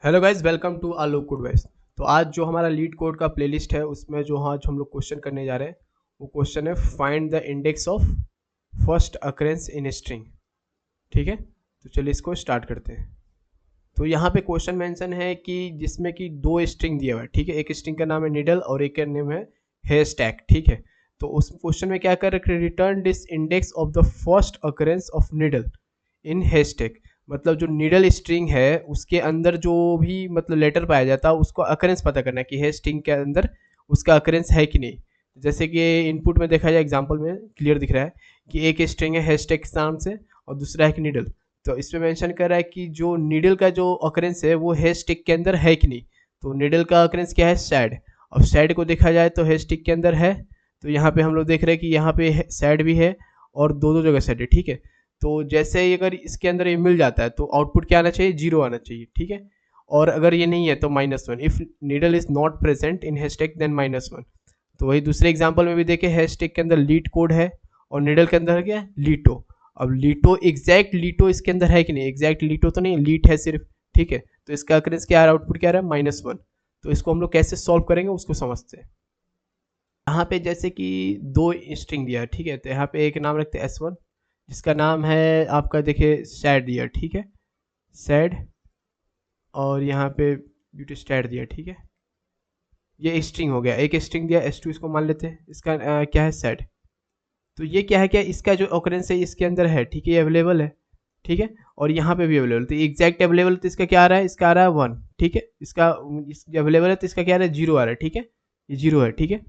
Hello guys, welcome to Alok good voice. तो आज जो हमारा लीड कोड का प्लेलिस्ट है उसमें जो आज हम लोग क्वेश्चन करने जा रहे हैं वो क्वेश्चन है find the index of first occurrence in string. ठीक है, तो चलिए इसको स्टार्ट करते हैं। तो यहाँ पे क्वेश्चन मेंशन है कि जिसमें कि दो स्ट्रिंग दिया हुआ है। ठीक है, एक स्ट्रिंग का नाम है निडल और एक का नेम है हेयर स्टैक। ठीक है, तो उस क्वेश्चन में क्या कर रखे, return this index of the first occurrence of needle in haystack. मतलब जो नीडल स्ट्रिंग है उसके अंदर जो भी मतलब लेटर पाया जाता है उसको अकरेंस पता करना है कि है स्ट्रिंग के अंदर उसका अकरेंस है कि नहीं। जैसे कि इनपुट में देखा जाए, एग्जांपल में क्लियर दिख रहा है कि एक स्ट्रिंग है हैशटैग नाम से और दूसरा है कि नीडल। तो इसमें मेंशन कर रहा है कि जो नीडल का जो अकरेंस है वो हैशटैग के अंदर है कि नहीं। तो नीडल का अकरेंस क्या है, सैड। और सैड को देखा जाए तो हैशटैग के अंदर है। तो यहाँ पे हम लोग देख रहे हैं कि यहाँ पे सैड भी है और दो दो जगह सैड है। ठीक है, तो जैसे ही अगर इसके अंदर ये मिल जाता है तो आउटपुट क्या आना चाहिए, जीरो आना चाहिए। ठीक है, और अगर ये नहीं है तो -1। If needle is not present in haystack then -1। तो वही दूसरे एग्जांपल में भी देखे, हैशटैग के अंदर लीट कोड है और नीडल के अंदर क्या है, लीटो। अब लीटो एग्जैक्ट लीटो इसके अंदर है कि नहीं, एग्जैक्ट लीटो तो नहीं, लीट है सिर्फ। ठीक है, तो इसका अकरेंस क्या आ रहा है, आउटपुट क्या आ रहा है, -1। तो इसको हम लोग कैसे सॉल्व करेंगे उसको समझते हैं। यहाँ पे जैसे कि दो स्ट्रिंग दिया है। ठीक है, तो यहाँ पे एक नाम रखते हैं S1 जिसका नाम है आपका, देखिए सैड दिया। ठीक है, सैड। और यहाँ पे ब्यूटी स्टैट दिया। ठीक है, ये स्ट्रिंग हो गया। एक स्ट्रिंग दिया S2, इसको मान लेते हैं इसका क्या है, सैड। तो ये क्या है, क्या इसका जो ऑकरेंस है इसके अंदर है। ठीक है, ये अवेलेबल है। ठीक है, और यहाँ पे भी अवेलेबल। तो एग्जैक्ट अवेलेबल तो इसका क्या आ रहा है, इसका आ रहा है 1। ठीक है, इसका अवेलेबल है तो इसका क्या आ रहा है, 0 आ रहा है। ठीक है, ये 0 है। ठीक है,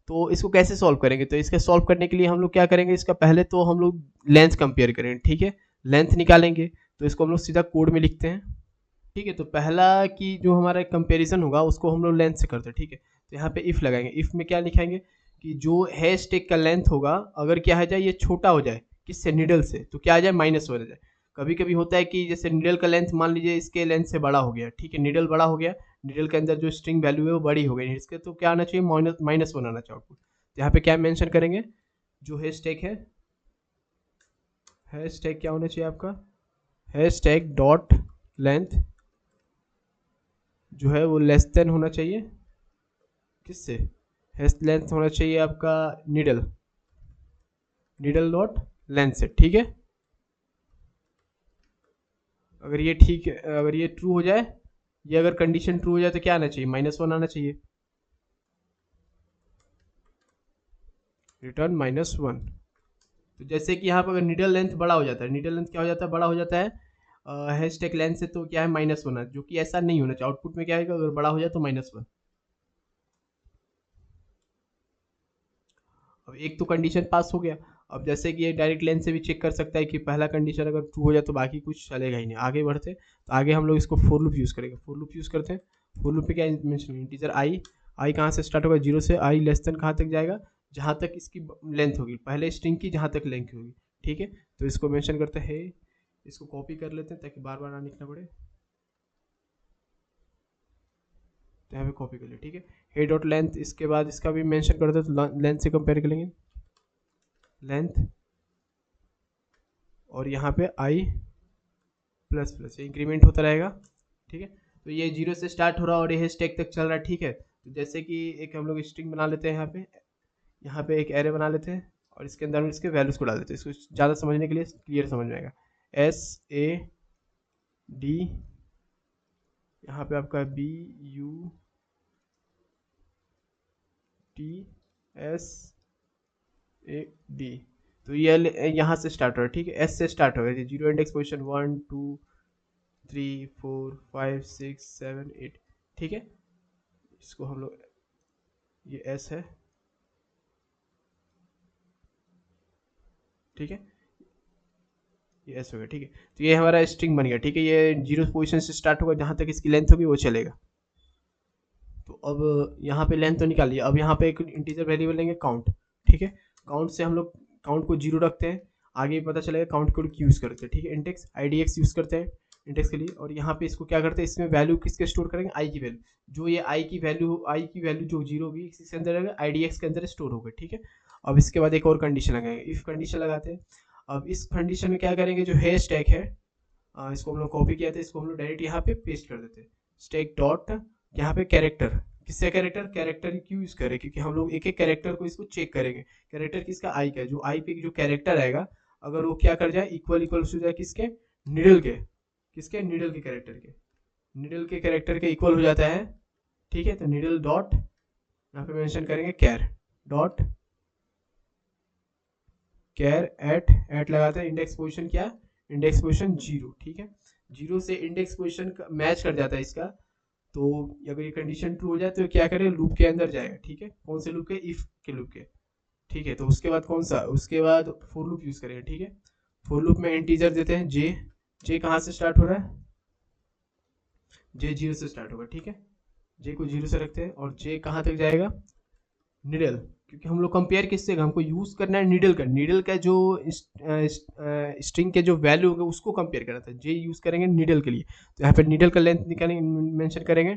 तो इसको कैसे सॉल्व करेंगे, तो इसका सॉल्व करने के लिए हम लोग क्या करेंगे, इसका पहले तो हम लोग लेंथ कंपेयर करेंगे। ठीक है, लेंथ निकालेंगे तो इसको हम लोग सीधा कोड में लिखते हैं। ठीक है, तो पहला की जो हमारा कंपैरिजन होगा उसको हम लोग लेंथ से करते हैं। ठीक है, तो यहाँ पे इफ लगाएंगे। इफ में क्या लिखेंगे कि जो हैश टैग का लेंथ होगा अगर क्या है जाए, ये छोटा हो जाए किससे, नीडल से, तो क्या आ जाए, -1 आ जाए। कभी कभी होता है कि जैसे नीडल का लेंथ मान लीजिए इसके लेंथ से बड़ा हो गया। ठीक है, नीडल बड़ा हो गया, नीडल के अंदर जो स्ट्रिंग वैल्यू है वो बड़ी हो गई इसके, तो क्या आना चाहिए, -1 आना चाहिए आउटपुट। तो यहाँ पे क्या मेंशन करेंगे, जो हैश टैग है, हैश टैग क्या होना चाहिए आपका, हैश टैग डॉट लेंथ जो है वो लेस देन होना चाहिए किससे, हैश लेंथ होना चाहिए आपका नीडल, नीडल डॉट लेंथ से। ठीक है, अगर ये ठीक है, अगर ये ट्रू हो जाए, ये अगर कंडीशन ट्रू हो जाए तो क्या आना चाहिए, -1 आना चाहिए, रिटर्न -1। तो जैसे कि यहाँ पर अगर नीडल लेंथ बड़ा हो जाता है, नीडल लेंथ क्या हो जाता है, बड़ा हो जाता है हैशटैग लेंथ से, तो क्या है, -1, जो कि ऐसा नहीं होना चाहिए। आउटपुट में क्या आएगा, अगर बड़ा हो जाए तो -1। अब एक तो कंडीशन पास हो गया। अब जैसे कि ये डायरेक्ट लेंथ से भी चेक कर सकता है कि पहला कंडीशन अगर ट्रू हो जाए तो बाकी कुछ चलेगा ही नहीं। आगे बढ़ते तो आगे हम लोग इसको फोर लूप यूज़ करेंगे। फोर लूप यूज़ करते हैं। फोर लूप पे क्या मेंशन, इंटीजर आई कहाँ से स्टार्ट होगा, 0 से। आई लेस देन कहाँ तक जाएगा, जहाँ तक इसकी लेंथ होगी, पहले स्ट्रिंग की जहाँ तक लेंथ होगी। ठीक है, तो इसको मेंशन करते हैं, इसको कॉपी कर लेते हैं ताकि बार बार ना लिखना पड़े। तो यहाँ पे कॉपी कर लिया। ठीक है, हे डॉट लेंथ, इसके बाद इसका भी मेंशन करते हैं, तो लेंथ से कंपेयर करेंगे लेंथ, और यहाँ पे आई प्लस प्लस, ये इंक्रीमेंट होता रहेगा। ठीक है, तो ये 0 से स्टार्ट हो रहा है और ये स्टैक तक चल रहा है। ठीक है, तो जैसे कि एक हम लोग स्ट्रिंग बना लेते हैं, यहाँ पे एक एरे बना लेते हैं और इसके अंदर इसके वैल्यूज को डाल देते हैं। इसको ज़्यादा समझने के लिए क्लियर समझ में आएगा। SAD, यहाँ पे आपका BUTSAD, तो ये यहाँ से स्टार्ट हो रहा है। ठीक है, एस से स्टार्ट हो गया, 0 इंडेक्स पोजिशन 1 2 3 4 5 6 7 8। ठीक है, इसको हम लोग, ये एस है। ठीक है, ये एस हो गया। ठीक है, तो ये हमारा स्ट्रिंग बन गया। ठीक है, ये 0 पोजीशन से स्टार्ट होगा, जहाँ तक इसकी लेंथ होगी वो चलेगा। तो अब यहाँ पे लेंथ तो निकाल लिया। अब यहाँ पे एक इंटीजर वेरिएबल लेंगे काउंट। ठीक है, काउंट से हम लोग काउंट को 0 रखते हैं। आगे पता चलेगा काउंट को यूज़ करते हैं। ठीक है, इंडेक्स IDX यूज़ करते हैं इंडेक्स के लिए। और यहाँ पे इसको क्या करते हैं, इसमें वैल्यू किसके स्टोर करेंगे, आई की वैल्यू। जो ये आई की वैल्यू जो 0 होगी इसके अंदर रहेगा, IDX के अंदर स्टोर होगा। ठीक है, अब इसके बाद एक और कंडीशन लगाएंगे, इफ कंडीशन लगाते हैं। अब इस कंडीशन में क्या करेंगे, जो हैश टैग है, इसको हम लोग कॉपी किया था, इसको हम लोग डायरेक्ट यहाँ पे पेस्ट कर देते हैं। स्टैक डॉट यहाँ पे कैरेक्टर, किससे कैरेक्टर, कैरेक्टर क्यों यूज करें, क्योंकि हम लोग एक एक कैरेक्टर को इसको चेक करेंगे। कैरेक्टर किसका, आई का, जो आई पे जो कैरेक्टर आएगा अगर वो क्या कर जाए, इक्वल इक्वल हो जाए किसके, निडल के, किसके, निडल के कैरेक्टर के, निडल के कैरेक्टर के इक्वल हो जाता है। ठीक है, तो निडल डॉट यहाँ पे मेंशन करेंगे कैर डॉट कैर एट लगाते हैं, इंडेक्स पोजीशन क्या, इंडेक्स पोजीशन 0। ठीक है, 0 से इंडेक्स पोजीशन मैच कर जाता है इसका। तो अगर ये कंडीशन ट्रू हो जाए तो क्या करें, लूप के अंदर जाएगा। ठीक है, कौन से लूप के, इफ के लूप के। ठीक है, तो उसके बाद कौन सा, उसके बाद फॉर लूप यूज करेंगे। ठीक है, फॉर लूप में इंटीजर देते हैं जे, जे कहाँ से स्टार्ट हो रहा है, जे 0 से स्टार्ट होगा। ठीक है, जे को 0 से रखते हैं और जे कहाँ तक जाएगा, निडल, क्योंकि हम लोग कंपेयर किससे, हमको यूज करना है निडल का, निडल का जो स्ट्रिंग के जो वैल्यू होगा उसको कंपेयर करना था, जे यूज करेंगे निडल के लिए। तो यहाँ पे निडल का लेंथ निकालेंगे, मेंशन करेंगे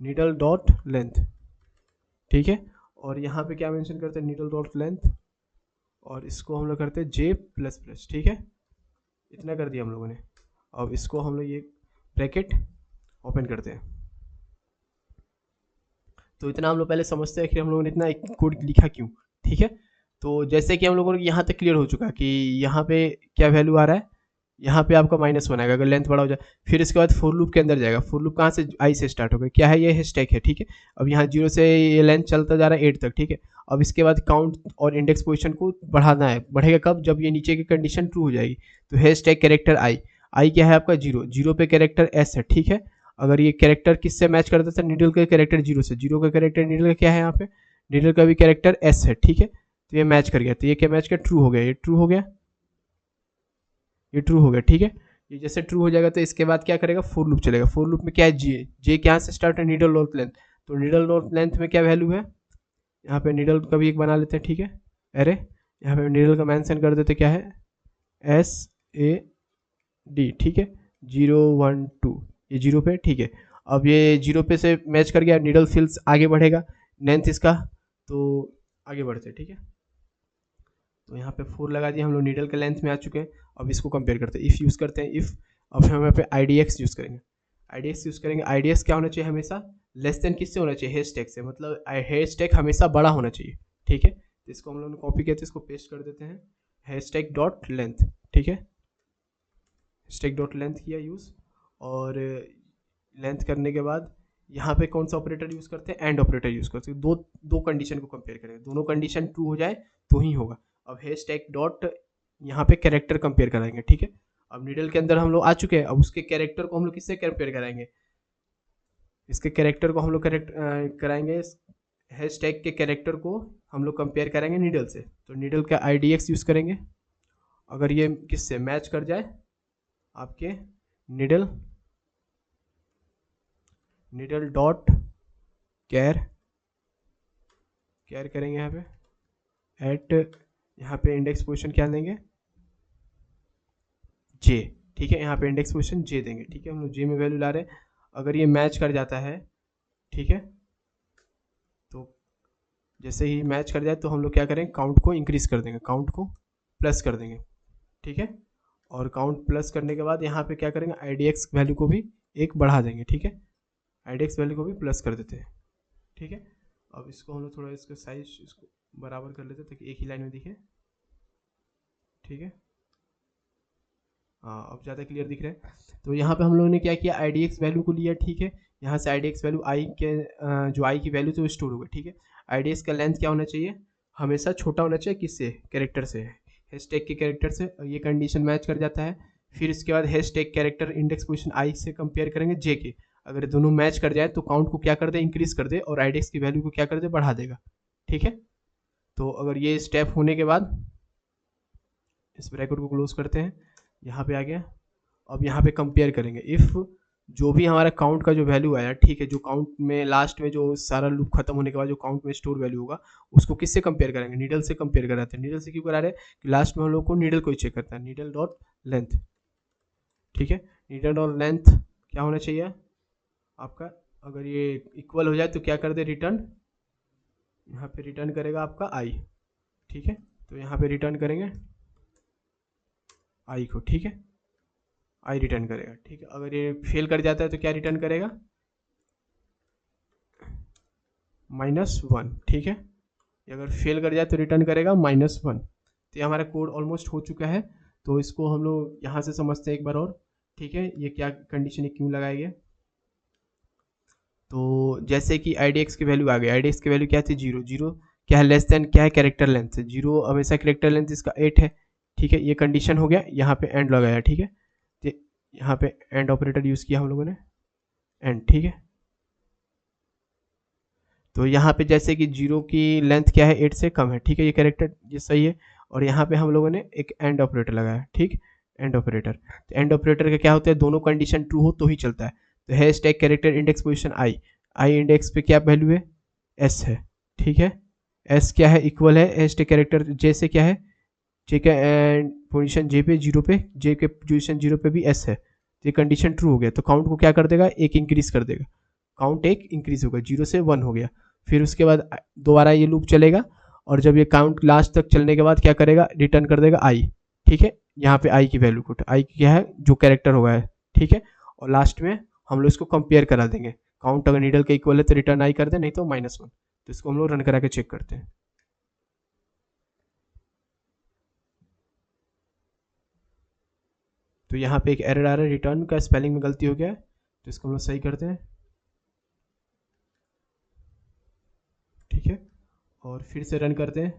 निडल डॉट लेंथ। ठीक है, और यहाँ पे क्या मेंशन करते हैं, निडल डॉट लेंथ, और इसको हम लोग करते हैं जे प्लस प्लस। ठीक है, इतना कर दिया हम लोगों ने। अब इसको हम लोग ये ब्रैकेट ओपन करते हैं। तो इतना हम लोग पहले समझते हैं कि हम लोगों ने इतना कोड लिखा क्यों। ठीक है, तो जैसे कि हम लोगों को यहाँ तक क्लियर हो चुका कि यहाँ पे क्या वैल्यू आ रहा है, यहाँ पे आपका माइनस बनाएगा अगर लेंथ बड़ा हो जाए। फिर इसके बाद फोर लूप के अंदर जाएगा, फोर लूप कहाँ से, आई से स्टार्ट होगा, क्या है ये स्टैक है। ठीक है, अब यहाँ 0 से ये लेंथ चलता जा रहा है 8 तक। ठीक है, अब इसके बाद काउंट और इंडेक्स पोजीशन को बढ़ाना है, बढ़ेगा कब, जब ये नीचे की कंडीशन ट्रू हो जाएगी। तो है स्टैक कैरेक्टर आई, आई क्या है आपका 0, 0 पे कैरेक्टर एस है। ठीक है, अगर ये कैरेक्टर किससे मैच करता था, निडल के कैरेक्टर 0 से, 0 का कैरेक्टर निडल का क्या है यहाँ पे, निडल का भी कैरेक्टर एस है। ठीक है, तो ये मैच कर गया, तो ये क्या मैच किया, ट्रू हो गया, ये ट्रू हो गया, ये ट्रू हो गया। ठीक है, ये जैसे ट्रू हो जाएगा तो इसके बाद क्या करेगा, फोर लूप चलेगा। फोर लूप में क्या है, जे, जे क्या से स्टार्ट है, नीडल नॉर्थ लेंथ। तो नीडल नॉर्थ लेंथ में क्या वैल्यू है, यहाँ पे नीडल का भी एक बना लेते हैं। ठीक है, अरे यहाँ पे नीडल का मेंशन कर देते, क्या है, एस ए डी। ठीक है, 0 1 2, ये 0 पे। ठीक है, अब ये 0 पे से मैच कर गया, नीडल फिल्स आगे बढ़ेगा लेंथ इसका, तो आगे बढ़ते। ठीक है, तो यहाँ पे 4 लगा दिया हम लोग, नीडल के लेंथ में आ चुके हैं। अब इसको कंपेयर करते हैं, इफ़ यूज़ करते हैं, इफ़। अब हम यहाँ पे आई डी एक्स यूज़ करेंगे, आई डी एक्स यूज़ करेंगे। आई डी एक्स क्या होना चाहिए, हमेशा लेस देन किससे होना चाहिए, हेज टैग से, मतलब हेज टैग हमेशा बड़ा होना चाहिए। ठीक है, तो इसको हम लोगों ने कॉपी किया तो इसको पेस्ट कर देते हैं, हेज टैग डॉट लेंथ। ठीक है, स्टैक डॉट लेंथ किया यूज़, और लेंथ करने के बाद यहाँ पे कौन सा ऑपरेटर यूज़ करते हैं, एंड ऑपरेटर यूज़ करते हैं। दो कंडीशन को कंपेयर करेंगे, दोनों कंडीशन ट्रू हो जाए तो ही होगा। अब है स्टैक डॉट यहाँ पे कैरेक्टर कंपेयर कराएंगे। ठीक है, अब नीडल के अंदर हम लोग आ चुके हैं, अब उसके कैरेक्टर को हम लोग किससे कंपेयर कराएंगे, इसके कैरेक्टर को हम लोग कराएंगे, हैश टैग के कैरेक्टर को हम लोग कंपेयर करेंगे नीडल से। तो नीडल का आई डी एक्स यूज़ करेंगे, अगर ये किससे मैच कर जाए, आपके निडल, निडल डॉट कैर, कैर करेंगे यहाँ पे एट, यहाँ पे इंडेक्स पोजीशन क्या देंगे, जे। ठीक है, यहाँ पे इंडेक्स पोजीशन जे देंगे। ठीक है, हम लोग जे में वैल्यू ला रहे हैं, अगर ये मैच कर जाता है, ठीक है, तो जैसे ही मैच कर जाए तो हम लोग क्या करेंगे, काउंट को इंक्रीज कर देंगे, काउंट को प्लस कर देंगे। ठीक है, और काउंट प्लस करने के बाद यहाँ पे क्या करेंगे, आई डी एक्स वैल्यू को भी एक बढ़ा देंगे। ठीक है, आई डी एक्स वैल्यू को भी प्लस कर देते हैं। ठीक है, अब इसको हम लोग थोड़ा इसका साइज इसको बराबर कर लेते हैं ताकि एक ही लाइन में दिखे। ठीक है, हाँ अब ज़्यादा क्लियर दिख रहा है। तो यहाँ पे हम लोगों ने क्या किया, आई डी एक्स वैल्यू को लिया। ठीक है, यहाँ से आई डी एक्स वैल्यू आई के जो आई की वैल्यू थी वो स्टोर होगा। ठीक है, आई डी एक्स का लेंथ क्या होना चाहिए, हमेशा छोटा होना चाहिए, किससे, कैरेक्टर से, हैशटैग के कैरेक्टर से। ये कंडीशन मैच कर जाता है, फिर इसके बाद हैशटैग कैरेक्टर इंडेक्स पोजीशन आई से कंपेयर करेंगे जे के, अगर दोनों मैच कर जाए तो काउंट को क्या कर दे, इंक्रीज कर दे, और आई डी एक्स की वैल्यू को क्या कर दे, बढ़ा देगा। ठीक है, तो अगर ये स्टेप होने के बाद इस ब्रैकेट को क्लोज करते हैं, यहाँ पे आ गया। अब यहाँ पे कंपेयर करेंगे, इफ़ जो भी हमारा काउंट का जो वैल्यू आया, ठीक है, जो काउंट में लास्ट में जो सारा लूप खत्म होने के बाद जो काउंट में स्टोर वैल्यू होगा उसको किससे कंपेयर करेंगे, नीडल से कंपेयर कराते हैं। नीडल से क्यों करा रहे हैं कि लास्ट में हम लोग को नीडल को ही चेक करता है, नीडल डॉट लेंथ। ठीक है, नीडल डॉट लेंथ क्या होना चाहिए आपका, अगर ये इक्वल हो जाए तो क्या कर दे, रिटर्न, यहाँ पे रिटर्न करेगा आपका आई। ठीक है, तो यहाँ पे रिटर्न करेंगे आई को। ठीक है, आई रिटर्न करेगा। ठीक है, अगर ये फेल कर जाता है तो क्या रिटर्न करेगा, -1। ठीक है, ये अगर फेल कर जाए तो रिटर्न करेगा -1। तो ये हमारा कोड ऑलमोस्ट हो चुका है। तो इसको हम लोग यहाँ से समझते हैं एक बार और। ठीक है, ये क्या कंडीशन क्यों लगाई गई। तो जैसे कि आई डी एक्स की वैल्यू आ गई, आई डी एक्स की वैल्यू क्या थी, 0। 0 क्या है, लेस देन क्या है, कैरेक्टर लेंथ। 0 हमेशा कैरेक्टर लेंथ इसका 8 है। ठीक है, ये कंडीशन हो गया, यहाँ पे एंड लगाया। ठीक है, तो यहाँ पे एंड ऑपरेटर यूज़ किया हम लोगों ने, एंड। ठीक है, तो यहाँ पे जैसे कि 0 की लेंथ क्या है, 8 से कम है। ठीक है, ये कैरेक्टर ये सही है। और यहाँ पे हम लोगों ने एक एंड ऑपरेटर लगाया। ठीक, एंड ऑपरेटर। तो एंड ऑपरेटर का क्या होता है, दोनों कंडीशन ट्रू हो तो ही चलता है। तो है stack character index position I, I index पे क्या वैल्यू है, एस है। ठीक है, एस क्या है, इक्वल है एस स्टैक कैरेक्टर जे से क्या है, जे का एंड पोजीशन जे पे 0 पे, जे के पोजीशन 0 पे भी एस है। तो ये कंडीशन ट्रू हो गया, तो काउंट को क्या कर देगा, एक इंक्रीज कर देगा। काउंट एक इंक्रीज होगा, 0 से 1 हो गया। फिर उसके बाद दोबारा ये लूप चलेगा, और जब ये काउंट लास्ट तक चलने के बाद क्या करेगा, रिटर्न कर देगा आई। ठीक है, यहाँ पे आई की वैल्यू को, आई क्या है, जो कैरेक्टर होगा है। ठीक है, और लास्ट में हम लोग इसको कंपेयर करा देंगे। काउंट अगर नीडल के इक्वल है तो रिटर्न आई कर दे, नहीं तो -1। तो इसको हम लोग रन करा के चेक करते हैं। तो यहाँ पे एक एरर आ रहा है, रिटर्न का स्पेलिंग में गलती हो गया है, तो इसको हम लोग सही करते हैं। ठीक है, और फिर से रन करते हैं।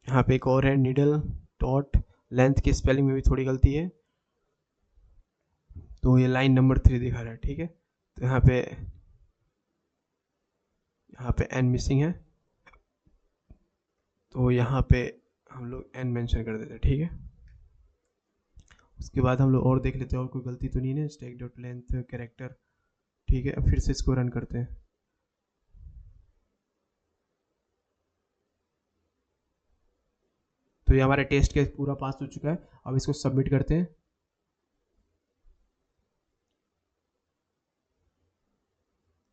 यहाँ पे एक और है, नीडल डॉट लेंथ की स्पेलिंग में भी थोड़ी गलती है, तो ये लाइन नंबर 3 दिखा रहा है। ठीक है, तो यहाँ पे एन मिसिंग है, तो यहाँ पे हम लोग एन मेंशन कर देते हैं। ठीक है, उसके बाद हम लोग और देख लेते हैं और कोई गलती तो नहीं है, स्टैक डॉट लेंथ कैरेक्टर। ठीक है, अब फिर से इसको रन करते हैं। तो ये हमारा टेस्ट केस पूरा पास हो चुका है। अब इसको सबमिट करते हैं।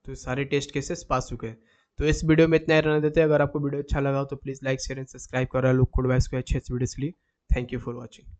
तो सारे टेस्ट केसेस पास चुके हैं। तो इस वीडियो में इतना ही रहने देते हैं। अगर आपको वीडियो अच्छा लगा हो तो please like share and subscribe करो लोग कोड वाइस को अच्छे वीडियोस के लिए। Thank you for watching.